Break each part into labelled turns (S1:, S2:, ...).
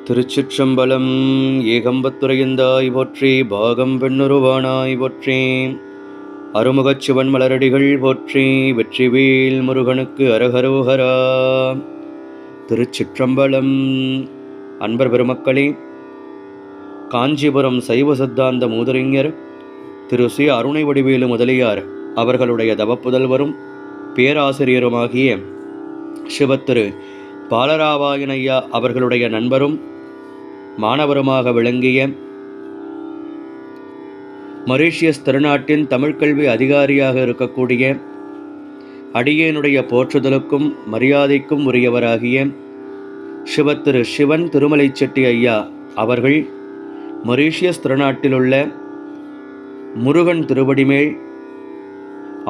S1: திருச்சிற்றம்பலம். ஏகம்பத்துரையந்தாய் போற்றி, பாகம் பெண்ணுருவானாய் போற்றி, அருமுகச் சிவன் மலரடிகள் போற்றி, வெற்றிவேல் முருகனுக்கு அரகரோகரா. திருச்சிற்றம்பலம். அன்பர் பெருமக்களே, காஞ்சிபுரம் சைவ சித்தாந்த மூதறிஞர் திரு சி. அருணை வடிவேலு முதலியார் அவர்களுடைய தவப்புதல்வரும் பேராசிரியருமாகிய சிவத்திரு பாலராவாயன் ஐயா அவர்களுடைய நண்பரும் மாணவருமாக விளங்கிய மொரீஷியஸ் திருநாட்டின் தமிழ்கல்வி அதிகாரியாக இருக்கக்கூடிய அடியேனுடைய போற்றுதலுக்கும் மரியாதைக்கும் உரியவராகிய சிவத்திரு சிவன் திருமலை செட்டி ஐயா அவர்கள் மொரீஷியஸ் திருநாட்டிலுள்ள முருகன் திருவடிமேல்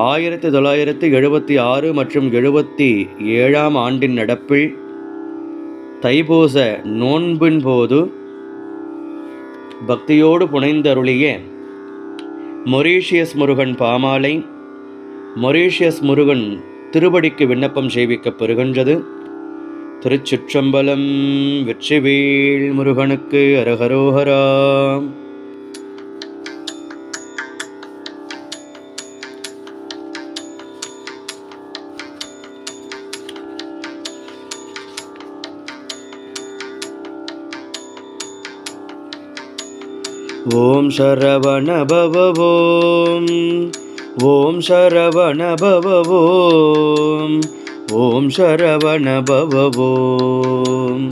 S1: 1976 மற்றும் 77 ஆண்டின் நடப்பில் தைப்பூச நோன்பின் போது பக்தியோடு புனைந்தருளிய மொரீஷியஸ் முருகன் பாமாலை மொரீஷியஸ் முருகன் திருவடிக்கு விண்ணப்பம் செய்விக்கப் பெறுகின்றது. திருச்சிற்றம்பலம். வெற்றிவேல் முருகனுக்கு அரகரோகரா. ஓம் சரவண பவவோம், ஓம் சரவண பவவோம், ஓம் சரவண பவவோம்,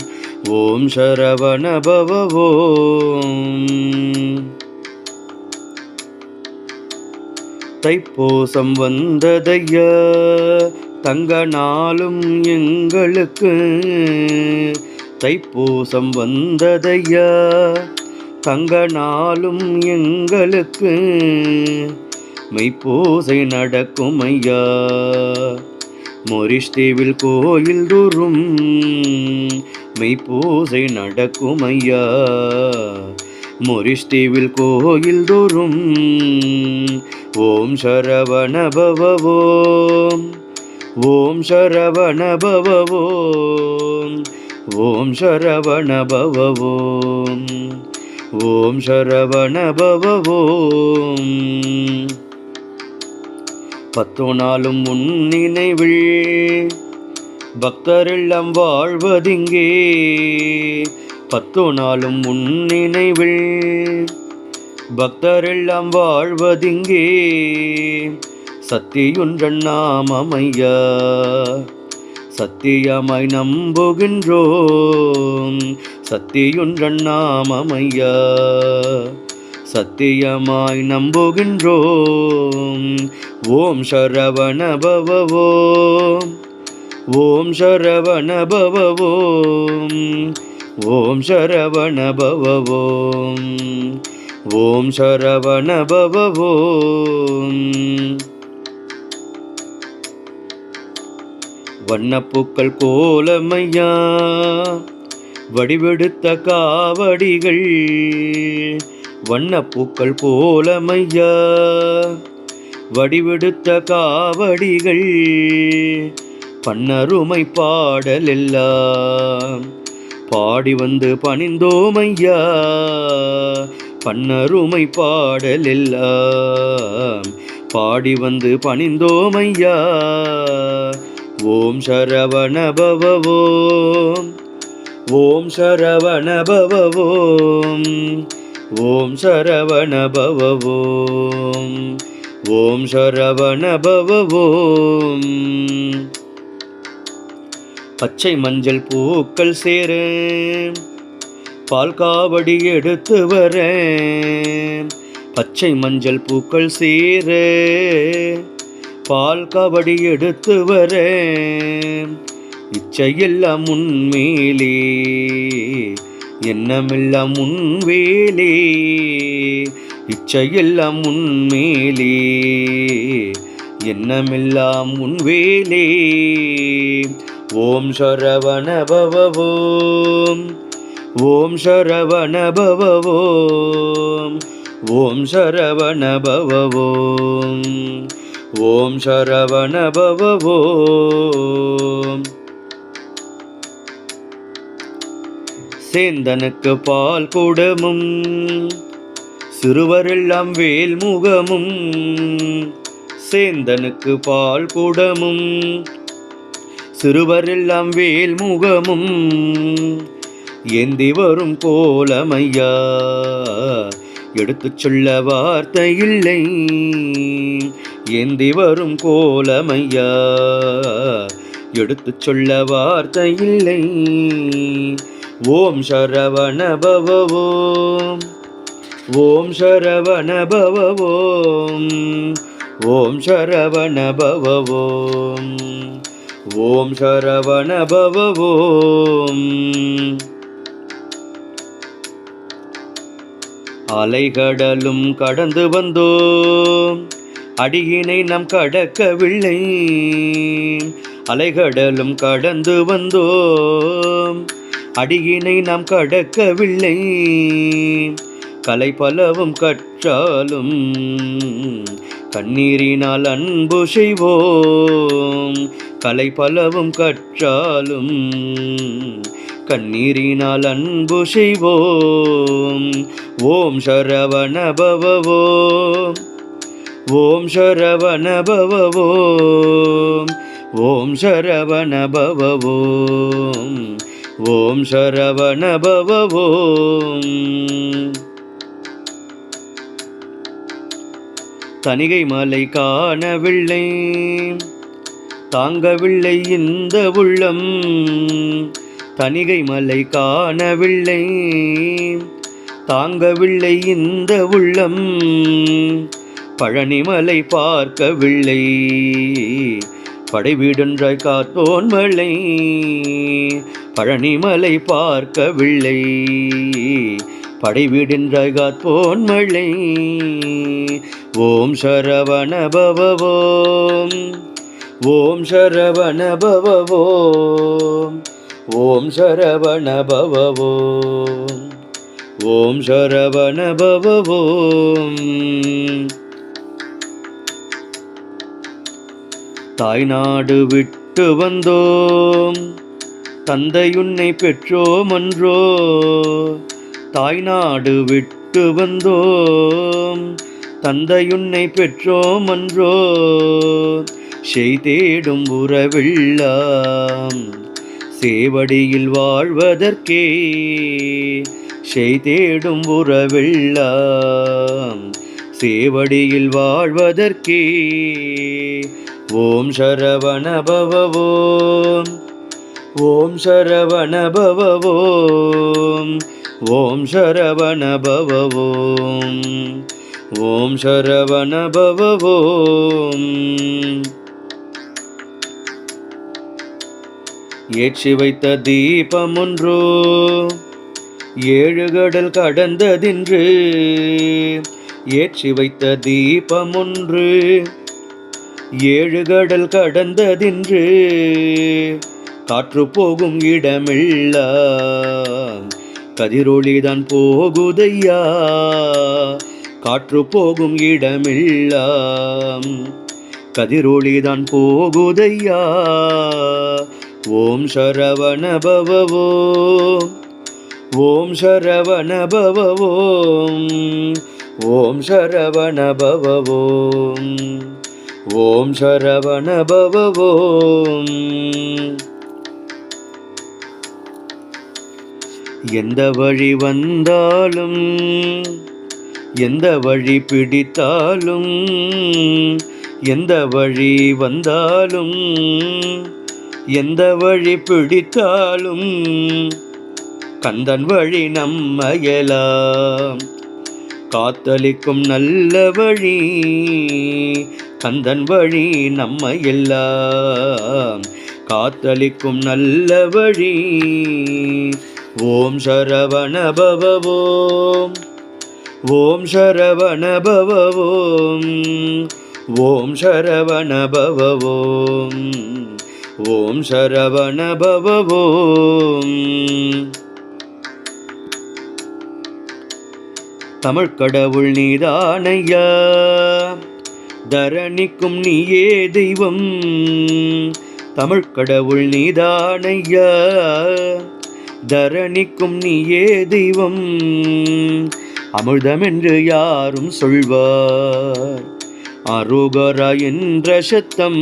S1: ஓம் சரவண பவவோம். தைப்பூசம் வந்ததையா தங்க நாளும் எங்களுக்கு, தைப்பூசம் வந்ததையா தங்க நாளும் எங்களுக்கு, மெய்ப்பூசை நடக்கும் ஐயா மொரிஷ் தீவில் கோயில் தோறும், மெய்ப்பூசை நடக்கும் ஐயா மொரிஷ் தீவில் கோயில் தோறும். ஓம் சரவண பவவோம், ஓம் சரவண பவவோம், ஓம் சரவண பவவோம், ஓம் சரவண பவவோம். 10 நாளும் உன் நினைவில் பக்தரெல்லாம் வாழ்வதிங்கே, 10 நாளும் உன் நினைவில் பக்தரெல்லாம் வாழ்வதிங்கே, சத்தியொன்றன் நாமமையா சத்தியமாய் நம்புகின்றோம், சத்தியொன்றன் நாமமையா சத்தியமாய் நம்புகின்றோம். ஓம் சரவண பவவோம், ஓம் சரவண பவவோம், ஓம் சரவண பவவோம், ஓம் சரவண பவவோம். வண்ணப்பூக்கள் கோலமையா வடிவெடுத்த காவடிகள், வண்ணப்பூக்கள் கோலமையா வடிவெடுத்த காவடிகள், பன்னருமை பாடலெல்லாம் பாடி வந்து பணிந்தோமையா, பன்னருமை பாடலெல்லாம் பாடி வந்து பணிந்தோமையா. ஓம் சரவண பவவோம், ஓம் சரவண பவவோம், ஓம் சரவண பவவோம், ஓம் சரவண பவவோம். பச்சை மஞ்சள் பூக்கள் சேர பால் காவடி எடுத்து வர, பச்சை மஞ்சள் பூக்கள் சேர பால் காவடி எடுத்து வர, இச்சையெல்லாம் உன்மேலே எண்ணமெல்லாம் உன்வேலே, இச்சையெல்லாம் உன்மேலே எண்ணமெல்லாம் உன்வேலே. ஓம் சரவண பவவோம், ஓம் சரவண பவவோம், ஓம் சரவண பவவோம், ஓம் சரவண பவவோம். சேந்தனுக்கு பால் குடமும் சிறுவரெல்லாம் வேல் முகமும். சேந்தனுக்கு பால் குடமும் சிறுவரெல்லாம் வேல் முகமும். ஏந்தி வரும் கோலமையா எடுத்துச் சொல்ல வார்த்தை இல்லை. ஏந்தி வரும் கோலமையா எடுத்துச் சொல்ல வார்த்தை இல்லை. ஓம் சரவண பவ ஓம். ஓம் சரவண பவ ஓம். ஓம் சரவண பவ ஓம். ஓம் சரவண பவ ஓம். அலைகடலும் கடந்து வந்தோம், அடியினை நாம் கடக்கவில்லை. அலைகடலும் கடந்து வந்தோம், அடியினை நாம் கடக்கவில்லை. கலை பலவும் கற்றாலும் கண்ணீரினால் அன்பு செய்வோம். கலை பலவும் கற்றாலும் கண்ணீரினால் அன்பு செய்வோம். ஓம் சரவண பவ ஓம். ஓம் சரவண பவ ஓம். ஓம் சரவண பவ ஓம். ஓம் சரவண பவ ஓம். தணிகை மலை காணவில்லை, தாங்கவில்லை இந்த உள்ளம். தணிகை மலை காணவில்லை, தாங்கவில்லை இந்த உள்ளம். பழனிமலை பார்க்கவில்லை, படைவீடொன்றாய் காத்தோன் மலை. பழனிமலை பார்க்கவில்லை, படைவீடொன்றாய் காத்தோன் மலை. ஓம் சரவண பவ ஓம். ஓம் சரவண பவ ஓம். ஓம் சரவண பவ ஓம். ஓம் சரவண பவ ஓம். தாய்நாடு விட்டு வந்தோம், தந்தையுன்னை பெற்றோம் அன்றோ. தாய்நாடு விட்டு வந்தோம், தந்தையுன்னை பெற்றோம் அன்றோ. செய்தேடும் உறவெல்லாம் சேவடியில் வாழ்வதற்கே. செய்தேடும் உறவெல்லாம் சேவடியில் வாழ்வதற்கே. ஓம் சரவண பவ ஓம். ஓம் சரவண பவ ஓம். ஓம் சரவண பவ ஓம். ஓம் சரவண பவ ஓம். ஏற்றி வைத்த தீபமொன்றோ ஏழு கடல் கடந்ததின்று. ஏற்றி வைத்த தீபமொன்று ஏழு கடல் கடந்ததின்று. காற்று போகும் இடமெல்லாம் கதிரொளிதான் போகுதையா. காற்று போகும் இடமெல்லாம் கதிரொளிதான் போகுதையா. ஓம் சரவண பவ ஓம். ஓம் சரவண பவ ஓம். ஓம் சரவண பவ ஓம். ஓம் சரவண பவ ஓம். எந்த வழி வந்தாலும் எந்த வழி பிடித்தாலும் எந்த வழி வந்தாலும் எந்த வழி பிடித்தாலும் கந்தன் வழி நம்மையெல்லாம் காத்தளிக்கும் நல்ல வழி. கந்தன் வழி நம்மையெல்லாம் காத்தளிக்கும் நல்ல வழி. ஓம் சரவண பவ ஓம். ஓம் சரவண பவ ஓம். ஓம் சரவண பவ ஓம். ஓம் சரவண பவ ஓம். தமிழ் கடவுள் நீதானையா, தரணிக்கும் நீயே தெய்வம். தமிழ் கடவுள் நீதானையா, தரணிக்கும் நீயே தெய்வம், அமிர்தமென்று யாரும் சொல்வார். அரோகரா என்ற சத்தம்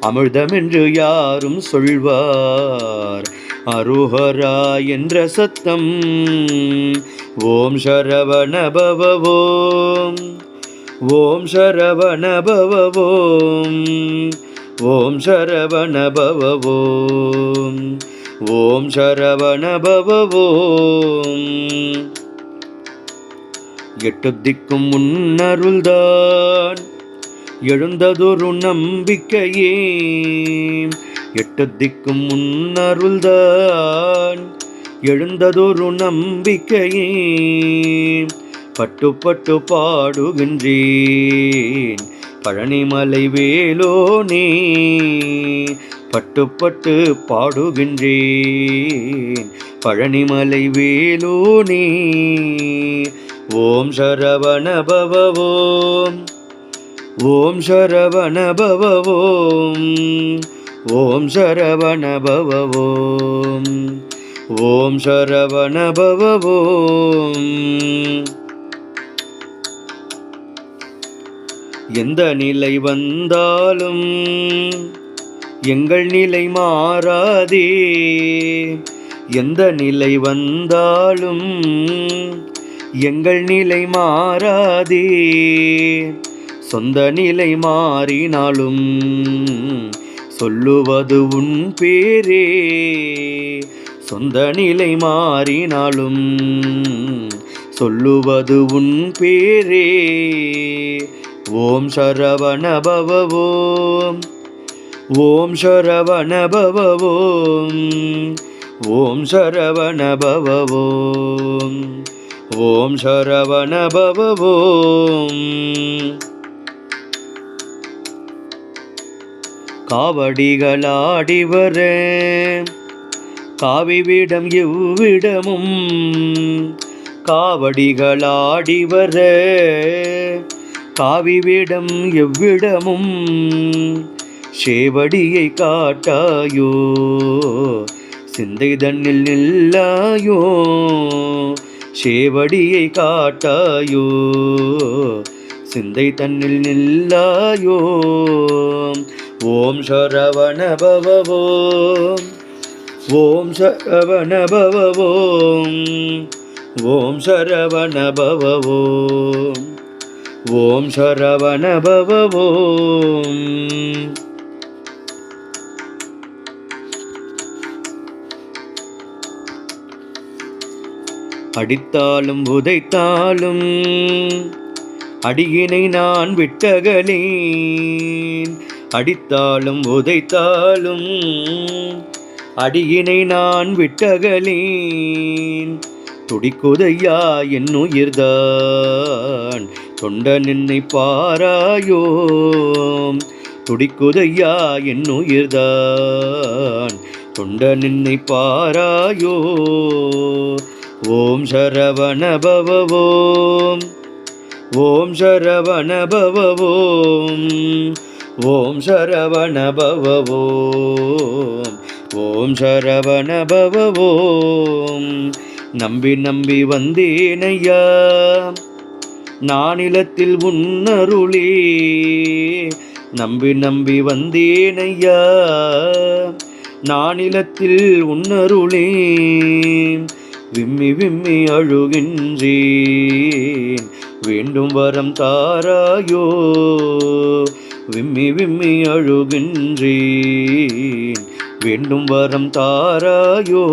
S1: அமிர்தமென்று யாரும் சொல்வார். அரோகரா என்ற சத்தம் ஓம் சரவண பவ ஓம், ஓம் சரவண பவ ஓம், ஓம் சரவண பவ ஓம், ஓம் சரவண பவ ஓம். எட்டு திக்கும் முன்னருள்தான் எழுந்ததொரு நம்பிக்கையே, எட்டு திக்கும் முன்னருள்தான் எழுந்ததொரு நம்பிக்கையே. பட்டு பட்டு பாடுகின்றேன் பழனிமலை வேலோனே, பட்டு பட்டு பாடுகின்றேன் பழனிமலை வேலோனே. ஓம் சரவண பவ ஓம், ஓம் சரவண பவ ஓம், ஓம் சரவண பவ ஓம், ஓம் சரவண பவ ஓம். எந்த நிலை வந்தாலும் எங்கள் நிலை மாறாதே, எந்த நிலை வந்தாலும் எங்கள் நிலை மாறாதே. சொந்த நிலை மாறினாலும் சொல்லுவது உன் பேரே, சொந்த நிலை மாறினாலும் சொல்லுவது உன் பேரே. ஓம் சரவண பவ ஓம், ஓம் சரவண பவ ஓம், ஓம் சரவண பவ ஓம், ஓம் சரவண பவ ஓம். காவடிகளாடி வர காவிவிடம் எவ்விடமும், காவடிகளாடி வர காவிவிடம் எவ்விடமும். சேவடியை காட்டாயோ சிந்தை தன்னில் நில்லாயோ, சேவடியை காட்டாயோ சிந்தை தன்னில் நில்லாயோ. ஓம் சரவண பவ ஓம், ஓம் சரவண பவ ஓம், ஓம் சரவண பவ ஓம், ஓம் சரவண பவ ஓம். அடித்தாலும் உதைத்தாலும் அடியினை நான் விட்டகலேன், அடித்தாலும் உதைத்தாலும் அடியினை நான் விட்டகலேன். துடிக்குதையா என் உயிர்தான் தொண்ட நின்னை பாராயோ, துடிக்குதையா என் உயிர்தான் தொண்ட நின்னை பாராயோ. ஓம் சரவண பவ ஓம், ஓம் சரவண பவ ஓம், ஓம் சரவண பவ ஓம், ஓம் சரவண பவ ஓம். நம்பி நம்பி வந்தேனையா நானிலத்தில் உன்னருளே, நம்பி நம்பி வந்தேனையா நானிலத்தில் உன்னருளே. விம்மி விம்மி அழுகின்றேன் வேண்டும் வரம் தாராயோ, விம்மி விம்மி அழுகின்றேன் வேண்டும் வரம் தாராயோ.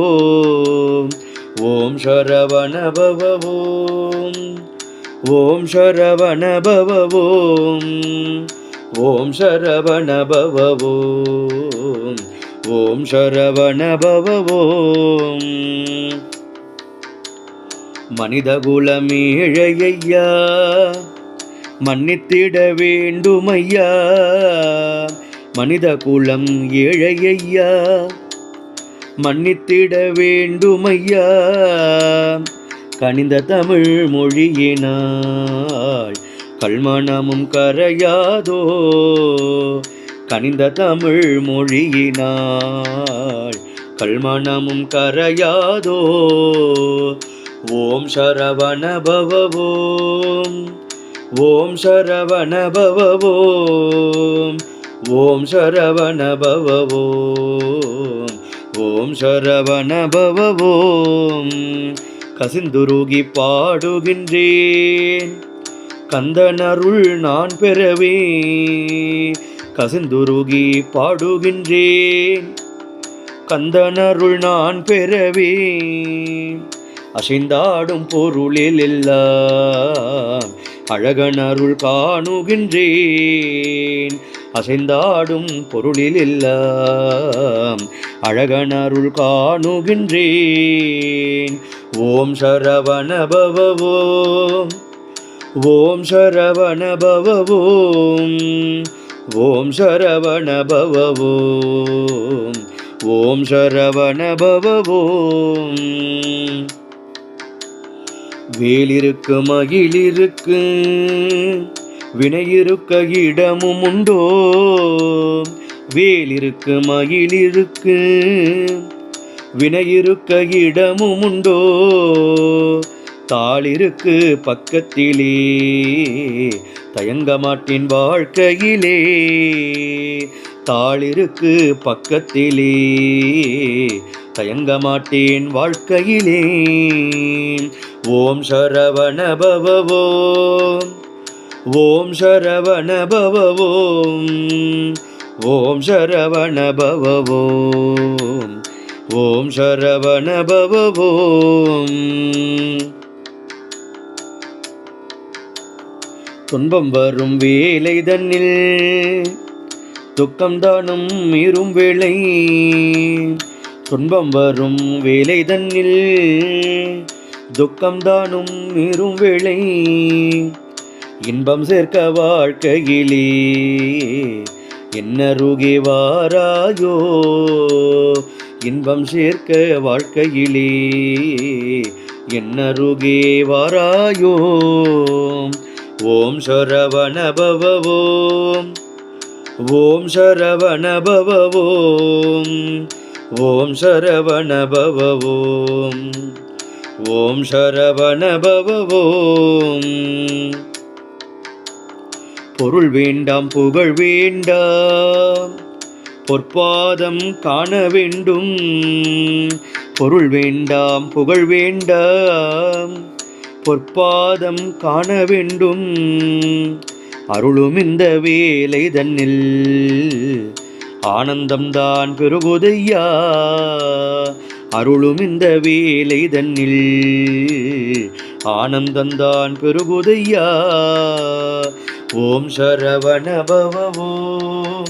S1: ஓம் சரவண பவ ஓம், ஓம் சரவண பவ ஓம், ஓம் சரவண பவ ஓம், ஓம் சரவண பவ ஓம். மனிதகுலமேழையா மன்னித்திட வேண்டுமையா, மனித குலம் ஏழையா மன்னித்திட வேண்டுமையா. கனிந்த தமிழ் மொழியினால் கல்மணமும் கரையாதோ, கனிந்த தமிழ் மொழியினால் கல்மணமும் கரையாதோ. ஓம் சரவண பவ ஓம். ஓம் சரவண பவ ஓம். ஓம் சரவண பவ ஓம். ஓம் சரவண பவ ஓம். கசிந்துருகி பாடுகின்றேன் கந்தனருள் நான் பெறவே. கசிந்துருகி பாடுகின்றேன் கந்தனருள் நான் பெறவே. அசைந்தாடும் பொருளில் எல்லாம் அழகனருள் காணுகின்றேன். அசைந்தாடும் பொருளில் எல்லாம் அழகனருள் காணுகின்றேன். ஓம் சரவண பவ ஓம். ஓம் சரவண பவ ஓம். ஓம் சரவண பவ ஓம். ஓம் சரவண பவ ஓம். வேலிருக்கு மகிழிருக்கு வினையிருக்க இடமும் உண்டோ. வேலிருக்கு மகிழிருக்கு வினையிருக்க இடமும் உண்டோ. தாளிருக்கு பக்கத்திலே தயங்க மாட்டேன் வாழ்க்கையிலே. தாளிருக்கு பக்கத்திலே தயங்க மாட்டேன் வாழ்க்கையிலே. ஓம் சரவண பவ ஓம். ஓம் சரவண பவ ஓம். ஓம் சரவண பவ ஓம். ஓம் சரவண பவ ஓம். துன்பம் வரும் வேலை தன்னில் துக்கம் தானும் மீறும் வேளை. துன்பம் வரும் வேலை தன்னில் துக்கம் தானும் மீறும் வேளை. இன்பம் சேர்க்க வாழ்க்கையிலே என்னருகே வாராயோ. இன்பம் சேர்க்க வாழ்க்கையிலே என்னருகே வாராயோ. ஓம் சரவண பவ ஓம். ஓம் சரவண பவ ஓம். ஓம் சரவண பவ ஓம். ஓம் சரவண பவ ஓம். பொருள் வேண்டாம் புகழ் வேண்டாம் பொற்பாதம் காண வேண்டும். பொருள் வேண்டாம் புகழ் வேண்டாம் பொற்பாதம் காண வேண்டும். அருளும் இந்த வேலை தன்னில் ஆனந்தம்தான் பெருகுதையா. அருளும் இந்த வேலை தன்னில் ஆனந்தம்தான் பெருகுதையா. ஓம் சரவண பவ ஓம்.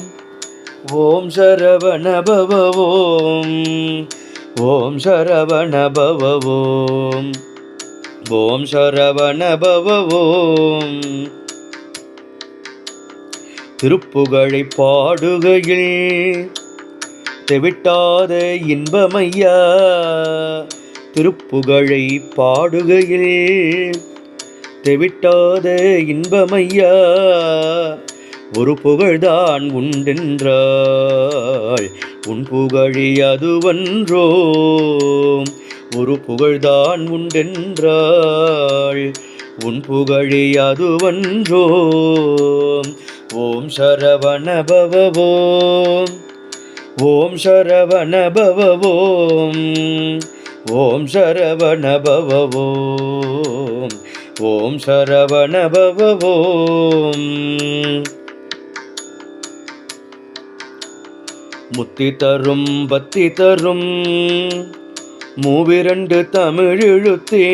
S1: ஓம் சரவண பவ ஓம். ஓம் சரவண பவ ஓம். ஓம் சரவண பவ ஓம். திருப்புகழை பாடுகையில் தெவிட்டாத இன்பமையா. திருப்புகழை பாடுகையில் தெவிட்டாத இன்பமையா. ஒரு புகழ்தான் உண்டென்றால் உன் புகழி அதுவன்றோ. ஒரு புகழ்தான் உண்டென்றால் உன் புகழி அதுவன்றோ. ஓம் சரவண பவ ஓம். ஓம் சரவண பவ ஓம். ஓம் சரவண பவ ஓம். ஓம் சரவண பவ ஓம். முத்தி தரும் பத்தி தரும் மூவிரண்டு தமிழெழுத்தே.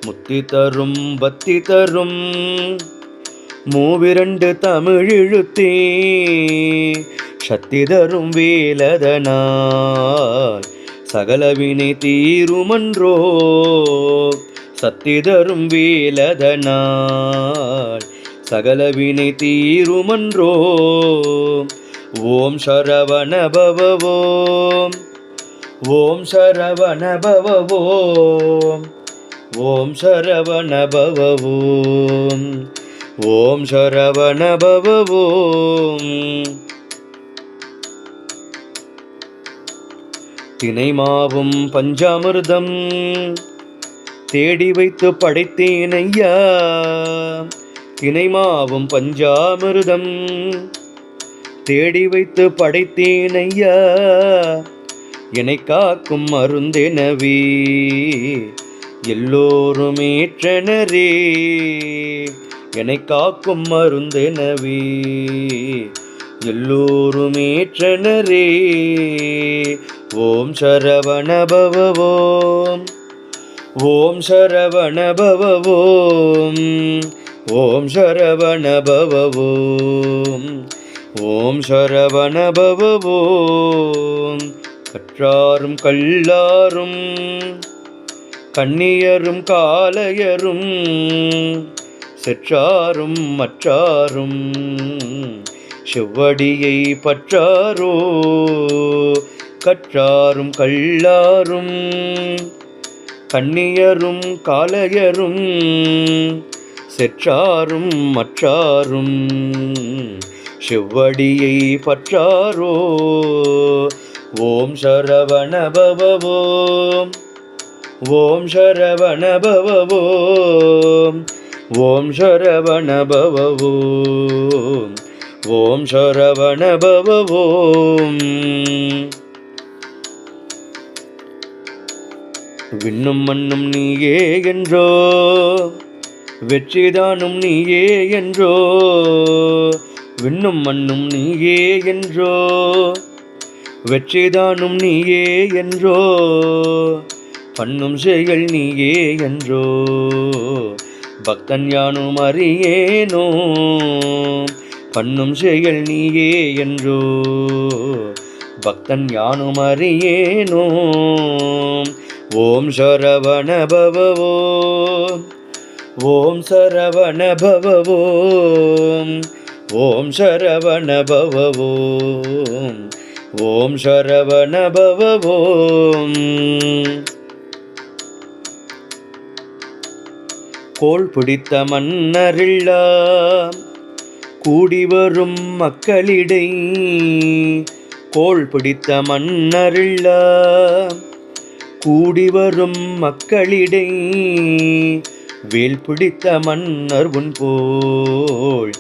S1: முத்தி தரும் பத்தி தரும் மூவிரண்டு தமிழெழுத்தே. சக்தி தரும் வேலதனால் சகலவினை தீருமன்றோ. சக்தி தரும் வேலதனால் சகலவினை தீருமன்றோ. ஓம் சரவண பவ ஓம். ஓம் சரவண பவ ஓம். ஓம் சரவண பவ ஓம். ஓம் சரவண பவ ஓம். தினைமாவும் பஞ்சாமிர்தம் தேடி வைத்து படைத்தேன் ஐயா. தினைமாவும் பஞ்சாமிர்தம் தேடி வைத்து படைத்தேன் ஐயா. என்னை காக்கும் மருந்தெனவே எல்லோரும் ஏற்றனரே. என்னை காக்கும் மருந்தெனவே எல்லோரும் ஏற்றனரே. ஓம் சரவண பவ ஓம். ஓம் சரவண பவ ஓம். ஓம் சரவண பவ ஓம். ஓம் சரவண பவ ஓம். கற்றாரும் கல்லாரும் கன்னியரும் காளையரும் செற்றாரும் மற்றாரும் செவ்வடியை பற்றாரோ. கற்றாரும் கல்லாரும் கன்னியரும் காளையரும் செற்றாரும் மற்றாரும் செவ்வடியை பற்றாரோ. ஓம் சரவண பவ ஓம். ஓம் சரவண பவ ஓம். ஓம் சரவண பவ ஓம். ஓம் சரவண பவ ஓம். விண்ணும் மண்ணும் நீயே என்றோ வெற்றிதானும் நீயே என்றோ. விண்ணும் மண்ணும் நீயே என்றோ வெற்றிதானும் நீயே என்றோ. பண்ணும் செயல் நீயே என்றோ பக்தன் யானும் அறியேனோ. பண்ணும் செயல் நீயே என்றோ பக்தன் யானும் அறியேனோ. ஓம் சரவண பவ ஓம். ஓம் சரவண பவ ஓம். ஓம் சரவண பவ ஓம். ஓம் சரவண பவ ஓம். கோள் பிடித்த மன்னரெல்லாம் கூடி வரும் மக்களிடை. கோள் பிடித்த மன்னரெல்லாம் கூடி வரும் மக்களிடை. வேல் பிடித்த மன்னர் உன் போல்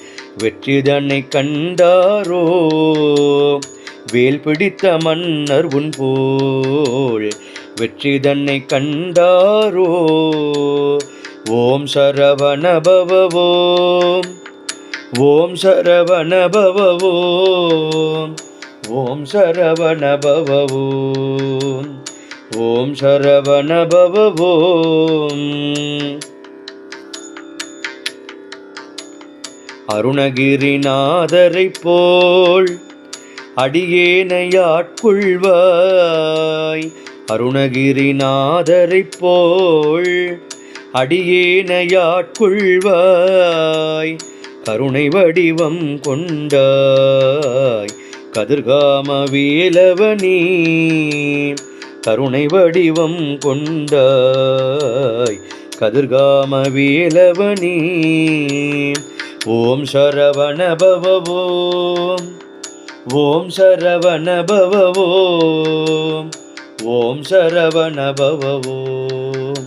S1: வெற்றிதனை கண்டாரோ. வேல் பிடித்த மன்னர் உன் போல் வெற்றிதனை கண்டாரோ. ஓம் சரவண பவ ஓம். ஓம் சரவண பவ ஓம். ஓம் சரவண பவ ஓம். ஓம் சரவண பவ ஓம். அருணகிரிநாதரைப் போல் அடியேனை ஆட்கொள்வாய். அருணகிரிநாதரைப் போல் அடியேனை ஆட்கொள்வாய். கருணை வடிவம் கொண்டாய் கதிர்காம வேலவனே. கருணை வடிவம் கொண்டாய் கதிர்காம வேலவனே. ஓம் சரவண பவ ஓம். ஓம் சரவண பவ ஓம். ஓம் சரவண பவ ஓம்.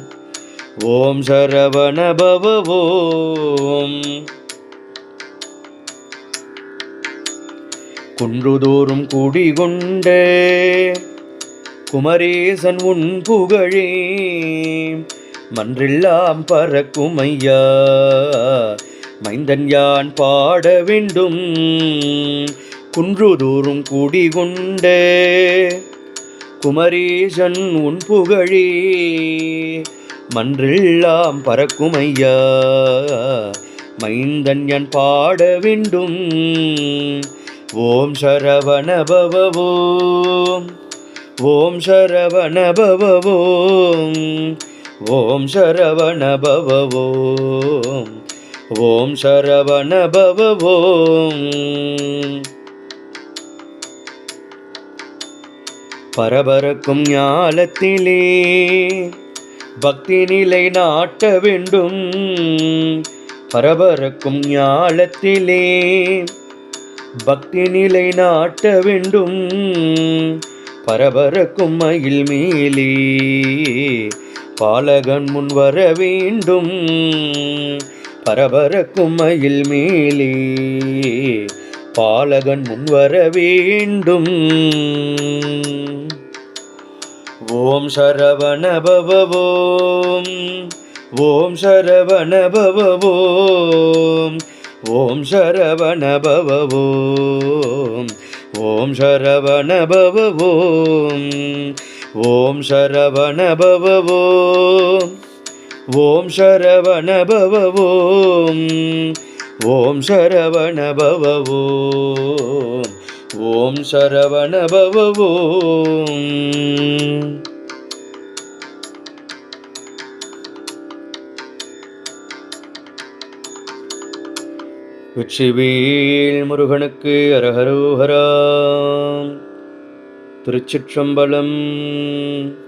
S1: ஓம் சரவண பவ ஓம். குன்றுதோறும் குடிகொண்ட குமரேசன் உன் புகழே மன்றெல்லாம் பறக்கும் ஐயா. மைந்தன் யான் பாட வேண்டும். குன்றுதோறும் குடிகொண்ட குமரேசன் உன் புகழே மன்றெல்லாம் பறக்கும் ஐயா. மைந்தன் யான் பாட வேண்டும். ஓம் சரவண பவ ஓம். ஓம் சரவண பவ ஓம். ஓம் சரவண பவ ஓம். ஓம் சரவண பவ ஓம். பரபரக்கும் ஞாலத்திலே பக்தி நிலை நாட்ட வேண்டும். பரபரக்கும் ஞாலத்திலே பக்தி நிலை நாட்ட வேண்டும். பரபரக்கும் மயில் மேலே பாலகன் முன் வர வேண்டும். பரபரக்கும் மயில் மேலே பாலகன் முன் வர வேண்டும். ஓம் சரவண பவ ஓம். ஓம் சரவண பவ ஓம். ஓம் சரவண பவ ஓம். ஓம் சரவண பவ ஓம். ஓம் சரவண பவ ஓம். ஓம் சரவண பவ ஓம். ஓம் சரவண பவ ஓம். ஓம் சரவண பவ ஓம். வெற்றிவேல் முருகனுக்கு அரஹரோஹரா. திருச்சிற்றம்பலம்.